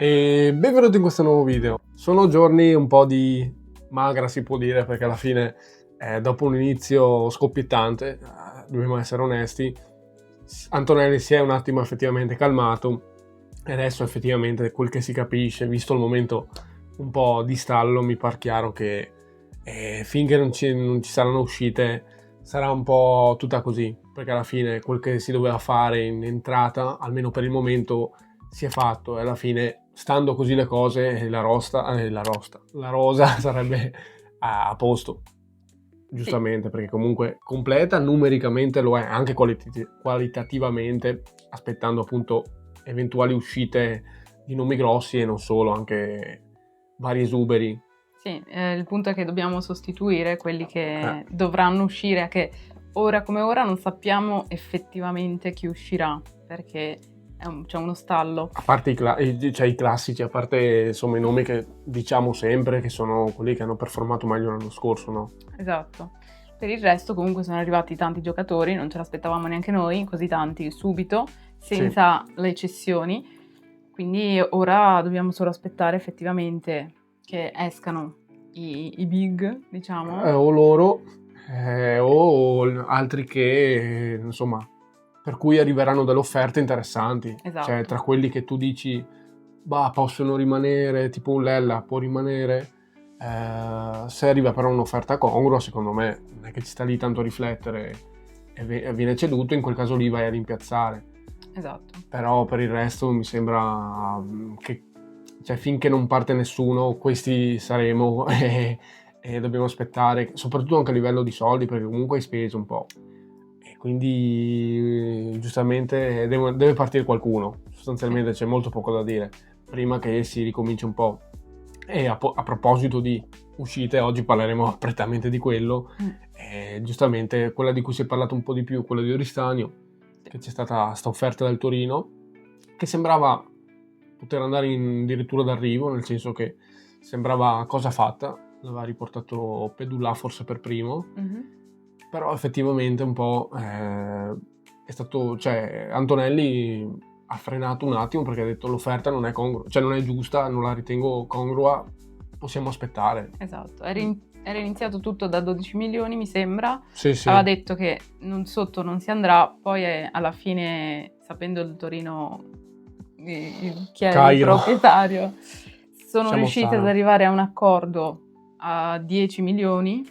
E benvenuti in questo nuovo video. Sono giorni un po' di magra, si può dire, perché alla fine dopo un inizio scoppiettante, dobbiamo essere onesti, Antonelli si è un attimo effettivamente calmato e adesso effettivamente quel che si capisce, visto il momento un po' di stallo, mi par chiaro che finché non ci saranno uscite sarà un po' tutta così, perché alla fine quel che si doveva fare in entrata, almeno per il momento, si è fatto e alla fine, stando così le cose, la rosa sarebbe a posto, giustamente, perché comunque completa numericamente lo è, anche qualitativamente, aspettando appunto eventuali uscite di nomi grossi e non solo, anche vari esuberi. Sì, il punto è che dobbiamo sostituire quelli che dovranno uscire, che ora come ora non sappiamo effettivamente chi uscirà, perché c'è uno stallo. A parte i classici, a parte insomma i nomi che diciamo sempre, che sono quelli che hanno performato meglio l'anno scorso, no? Esatto. Per il resto comunque sono arrivati tanti giocatori, non ce l'aspettavamo neanche noi, così tanti subito, senza le cessioni. Quindi ora dobbiamo solo aspettare effettivamente che escano i big, diciamo. O loro, o altri che, insomma, per cui arriveranno delle offerte interessanti. Esatto. Cioè, tra quelli che tu dici, bah, possono rimanere, tipo un Lella può rimanere, se arriva però un'offerta congrua, secondo me, non è che ci sta lì tanto a riflettere e viene ceduto, in quel caso lì vai a rimpiazzare. Esatto. Però per il resto mi sembra che, cioè, finché non parte nessuno, questi saremo e dobbiamo aspettare, soprattutto anche a livello di soldi, perché comunque hai speso un po'. E quindi giustamente deve partire qualcuno. Sostanzialmente c'è molto poco da dire prima che si ricominci un po'. E a proposito di uscite, oggi parleremo prettamente di quello. Giustamente quella di cui si è parlato un po' di più, quella di Oristanio, che c'è stata sta offerta del Torino, che sembrava poter andare addirittura d'arrivo, nel senso che sembrava cosa fatta, l'aveva riportato Pedulà forse per primo, però effettivamente un po' è stato, cioè Antonelli ha frenato un attimo perché ha detto l'offerta non è congrua, cioè non è giusta, non la ritengo congrua, possiamo aspettare. Esatto, era iniziato tutto da 12 milioni mi sembra, Sì. aveva detto che sotto non si andrà, poi alla fine, sapendo il Torino chi è il proprietario, sono riusciti ad arrivare a un accordo a 10 milioni.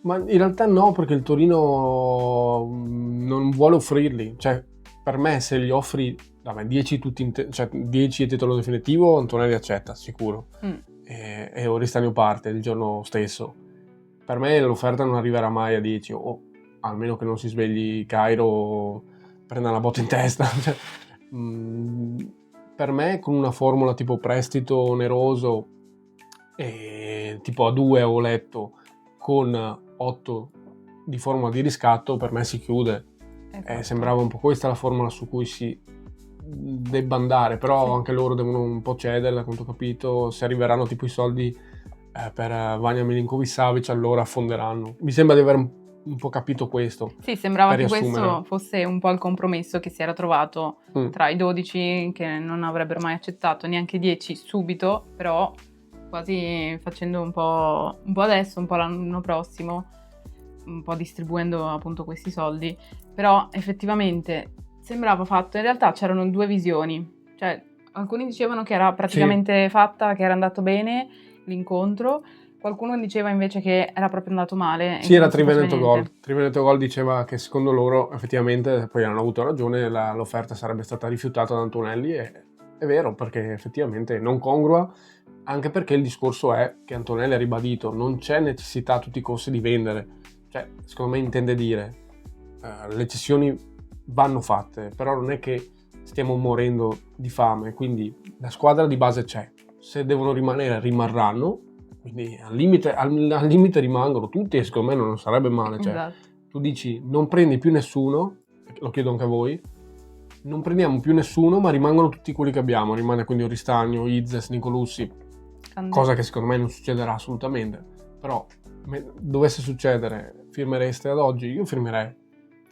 Ma in realtà no, perché il Torino non vuole offrirli, cioè per me se gli offri 10 cioè 10 a titolo definitivo, Antonelli accetta, sicuro. E Oristanio parte il giorno stesso. Per me l'offerta non arriverà mai a 10, o almeno che non si svegli Cairo, prenda la botta in testa. Cioè, per me con una formula tipo prestito oneroso, tipo a 2 ho letto, con 8 di formula di riscatto, per me si chiude. Esatto. Sembrava un po' questa la formula su cui si debba andare, però sì, anche loro devono un po' cedere, da quanto ho capito. Se arriveranno tipo i soldi per Vanja Milinković-Savić, allora affonderanno. Mi sembra di aver un po' capito questo. Sì, sembrava che questo fosse un po' il compromesso che si era trovato tra i 12 che non avrebbero mai accettato, neanche 10 subito, però quasi facendo un po' adesso, un po' l'anno prossimo, un po' distribuendo appunto questi soldi. Però effettivamente sembrava fatto, in realtà c'erano due visioni, cioè alcuni dicevano che era praticamente fatta, che era andato bene l'incontro, qualcuno diceva invece che era proprio andato male. Sì, era Triveneto Gol. Triveneto Gol diceva che secondo loro effettivamente, poi hanno avuto ragione, l'offerta sarebbe stata rifiutata da Antonelli, e è vero, perché effettivamente non congrua, anche perché il discorso è che Antonelli ha ribadito, non c'è necessità a tutti i costi di vendere. Cioè, secondo me intende dire, le cessioni vanno fatte, però non è che stiamo morendo di fame, quindi la squadra di base c'è, se devono rimanere rimarranno, quindi al limite rimangono tutti, e secondo me non sarebbe male. Cioè, esatto. Tu dici non prendi più nessuno, lo chiedo anche a voi, non prendiamo più nessuno ma rimangono tutti quelli che abbiamo, rimane quindi Oristagno, Izes, Nicolussi, cosa che secondo me non succederà assolutamente, però dovesse succedere, firmereste ad oggi? Io firmerei.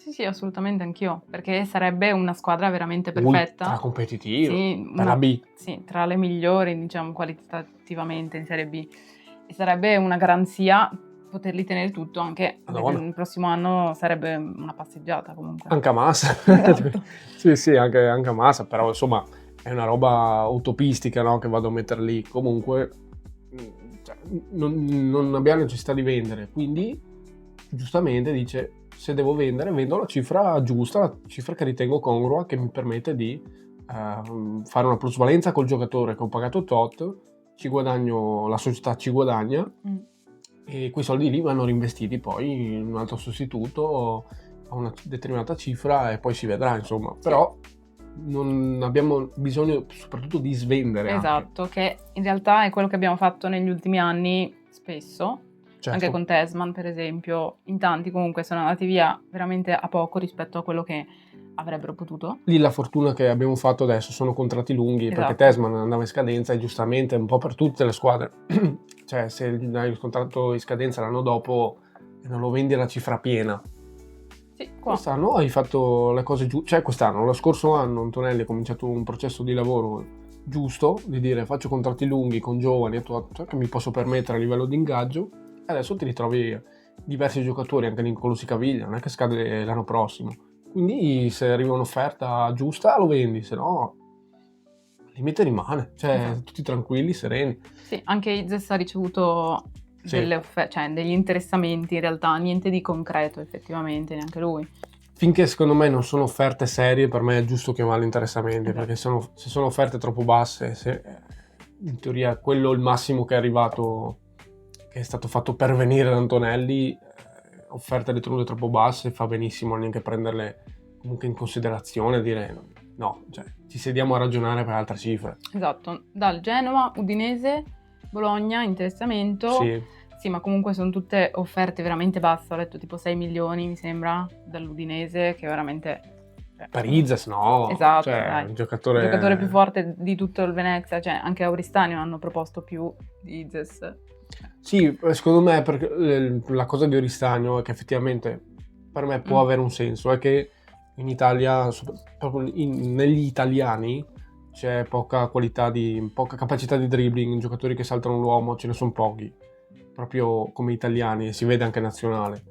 Sì, assolutamente anch'io, perché sarebbe una squadra veramente perfetta. Ultra competitiva, sì, per la B. Sì, tra le migliori, diciamo, qualitativamente in Serie B. E sarebbe una garanzia poterli tenere tutto, anche il prossimo anno sarebbe una passeggiata comunque. Anche a Massa. Esatto. sì, anche a Massa, però insomma è una roba utopistica, no? Che vado a mettere lì. Comunque cioè, non abbiamo necessità di vendere, quindi giustamente dice se devo vendere vendo la cifra giusta, la cifra che ritengo congrua, che mi permette di fare una plusvalenza col giocatore che ho pagato tot, ci guadagno, la società ci guadagna e quei soldi lì vanno reinvestiti poi in un altro sostituto a una determinata cifra e poi si vedrà, insomma. Però non abbiamo bisogno soprattutto di svendere. Esatto, anche. che in realtà è quello che abbiamo fatto negli ultimi anni spesso, certo. Anche con Tessman per esempio, in tanti comunque sono andati via veramente a poco rispetto a quello che avrebbero potuto. Lì la fortuna che abbiamo fatto adesso sono contratti lunghi, esatto. perché Tessman andava in scadenza e giustamente un po' per tutte le squadre, cioè se hai il contratto in scadenza l'anno dopo e non lo vendi alla cifra piena. Sì, qua. Quest'anno hai fatto le cose giuste, cioè quest'anno, lo scorso anno Antonelli ha cominciato un processo di lavoro giusto, di dire faccio contratti lunghi con giovani, cioè, che mi posso permettere a livello di ingaggio, e adesso ti ritrovi diversi giocatori, anche Nicolo Sicaviglia, non è che scade l'anno prossimo, quindi se arriva un'offerta giusta lo vendi, se no il limite rimane, cioè tutti tranquilli, sereni. Sì, anche Izes ha ricevuto delle cioè degli interessamenti, in realtà niente di concreto effettivamente, neanche lui. Finché secondo me non sono offerte serie, per me è giusto chiamarli interessamenti, perché se sono offerte troppo basse, in teoria quello è il massimo che è arrivato, che è stato fatto pervenire da Antonelli, offerte ritenute troppo basse, fa benissimo neanche prenderle comunque in considerazione e dire no, cioè ci sediamo a ragionare per altre cifre. Esatto, dal Genoa, Udinese, Bologna, interessamento. Sì, ma comunque sono tutte offerte veramente basse, ho letto tipo 6 milioni mi sembra dall'Udinese, che veramente... per Izes no, esatto, cioè, il giocatore più forte di tutto il Venezia, cioè anche a Auristanio hanno proposto più di Izes. Sì, secondo me perché la cosa di Auristanio è che effettivamente per me può avere un senso, è che in Italia, proprio negli italiani c'è poca capacità di dribbling, giocatori che saltano l'uomo ce ne sono pochi, proprio come italiani, si vede anche nazionale.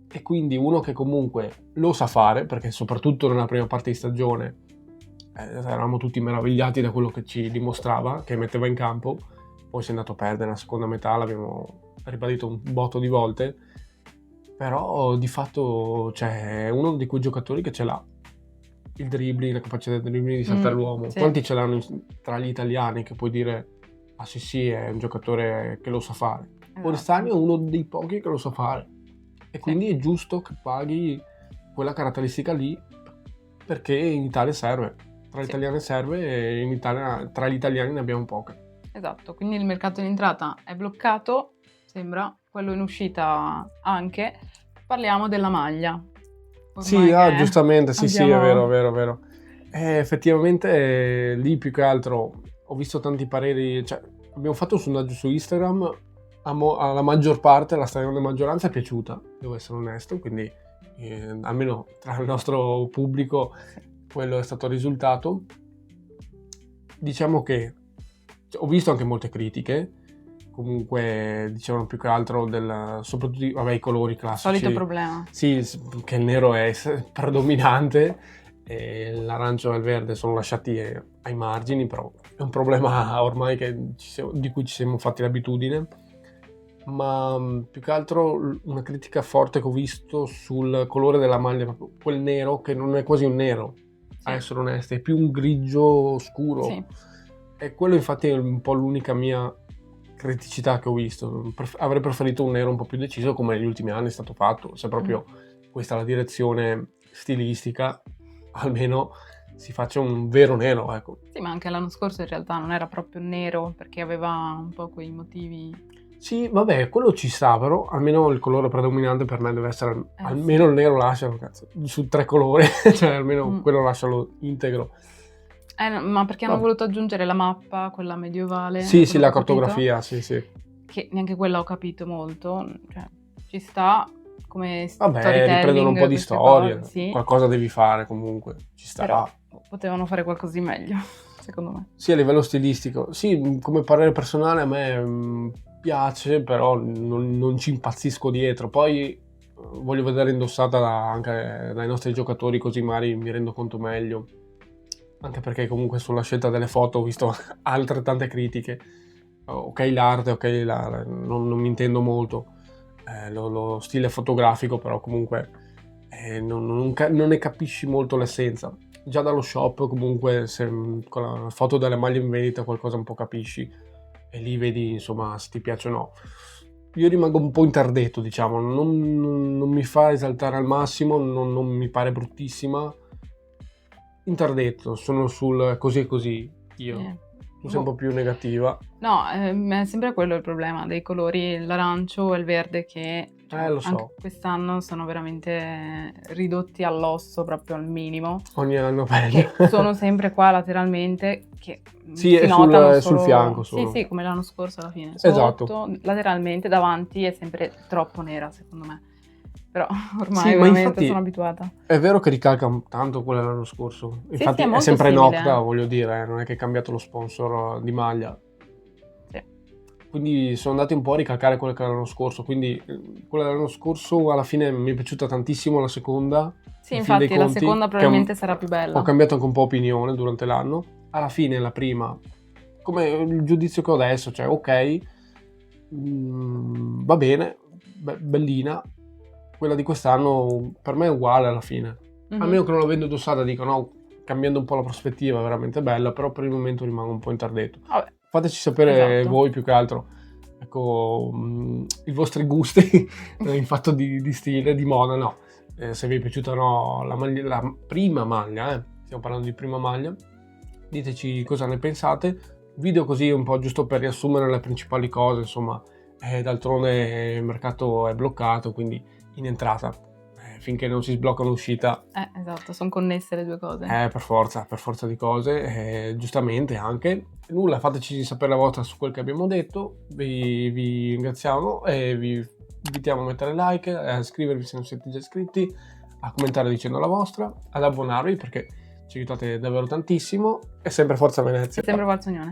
E quindi uno che comunque lo sa fare, perché soprattutto nella prima parte di stagione eravamo tutti meravigliati da quello che ci dimostrava, che metteva in campo, poi si è andato a perdere nella seconda metà, l'abbiamo ribadito un botto di volte, però di fatto è uno di quei giocatori che ce l'ha, il dribbling, la capacità di dribbling, di saltare l'uomo. Sì. Quanti ce l'hanno tra gli italiani che puoi dire ah sì è un giocatore che lo sa fare. Auristanio è uno dei pochi che lo sa fare e quindi è giusto che paghi quella caratteristica lì, perché in Italia serve, tra gli italiani serve e in Italia tra gli italiani ne abbiamo poche. Esatto, quindi il mercato in entrata è bloccato, sembra, quello in uscita anche. Parliamo della maglia. Ormai giustamente, sì, è vero. Effettivamente lì più che altro ho visto tanti pareri, cioè abbiamo fatto un sondaggio su Instagram, alla maggior parte, la stragrande maggioranza è piaciuta, devo essere onesto, quindi almeno tra il nostro pubblico quello è stato il risultato. Diciamo che ho visto anche molte critiche, comunque dicevano più che altro soprattutto i colori classici. Solito problema. Sì, che il nero è predominante e l'arancio e il verde sono lasciati ai margini, però è un problema ormai di cui ci siamo fatti l'abitudine. Ma più che altro una critica forte che ho visto sul colore della maglia, proprio quel nero che non è quasi un nero, a essere onesti, è più un grigio scuro. Sì. E quello infatti è un po' l'unica mia criticità che ho visto. Avrei preferito un nero un po' più deciso, come negli ultimi anni è stato fatto. Se proprio questa è la direzione stilistica, almeno si faccia un vero nero, ecco. Sì, ma anche l'anno scorso in realtà non era proprio nero, perché aveva un po' quei motivi. Sì, vabbè, quello ci sta, però almeno il colore predominante per me deve essere almeno il nero, lascialo, cazzo, su 3 colori, cioè almeno quello lascialo integro. Ma perché hanno voluto aggiungere la mappa, quella medievale? Sì, la cartografia, sì. Che neanche quella ho capito molto, cioè ci sta come Vabbè, storytelling, riprendono un po' di storie, cose, sì. Qualcosa devi fare comunque, ci sta. Però potevano fare qualcosa di meglio, secondo me. Sì, a livello stilistico. Sì, come parere personale a me piace, però non ci impazzisco dietro. Poi voglio vedere indossata anche dai nostri giocatori, così magari mi rendo conto meglio. Anche perché comunque sulla scelta delle foto ho visto altrettante critiche. Ok l'arte, non mi intendo molto. Lo stile fotografico, però comunque non ne capisci molto l'essenza. Già dallo shop comunque se con la foto delle maglie in vendita qualcosa un po' capisci e lì vedi insomma se ti piace o no. Io rimango un po' interdetto, diciamo, non mi fa esaltare al massimo, non mi pare bruttissima. Interdetto, sono sul così e così io. Tu sei un po' più negativa. No, è sempre quello il problema dei colori, l'arancio e il verde che Lo so. anche quest'anno sono veramente ridotti all'osso, proprio al minimo. Ogni anno peggio. Che sono sempre qua lateralmente, che sì, si è notano sul fianco solo. Sì, come l'anno scorso alla fine. Esatto. Sotto, lateralmente, davanti è sempre troppo nera, secondo me. Però ormai sì, veramente infatti, sono abituata. È vero che ricalca tanto quello dell'anno scorso. Infatti sì, è sempre simile. Nocta, voglio dire, non è che è cambiato lo sponsor di maglia. Sì. Quindi sono andati un po' a ricalcare quello che era l'anno scorso. Quindi quella dell'anno scorso alla fine mi è piaciuta tantissimo la seconda. Sì, infatti la seconda probabilmente sarà più bella. Ho cambiato anche un po' opinione durante l'anno. Alla fine la prima, come il giudizio che ho adesso, cioè ok, va bene, bellina. Quella di quest'anno per me è uguale alla fine. Almeno che non l'avendo indossata dico no, cambiando un po' la prospettiva è veramente bella, però per il momento rimango un po' interdetto. Vabbè, Fateci sapere esatto. voi più che altro, ecco, i vostri gusti in fatto di stile, di moda, no. Se vi è piaciuta o no la prima maglia, stiamo parlando di prima maglia, diteci cosa ne pensate. Video così un po' giusto per riassumere le principali cose, insomma, d'altronde il mercato è bloccato, quindi in entrata, finché non si sblocca l'uscita. Esatto, sono connesse le due cose. Per forza di cose, giustamente anche. Nulla, fateci sapere la vostra su quel che abbiamo detto, vi ringraziamo e vi invitiamo a mettere like, a iscrivervi se non siete già iscritti, a commentare dicendo la vostra, ad abbonarvi perché ci aiutate davvero tantissimo e sempre Forza Venezia. E sempre Forza Unione.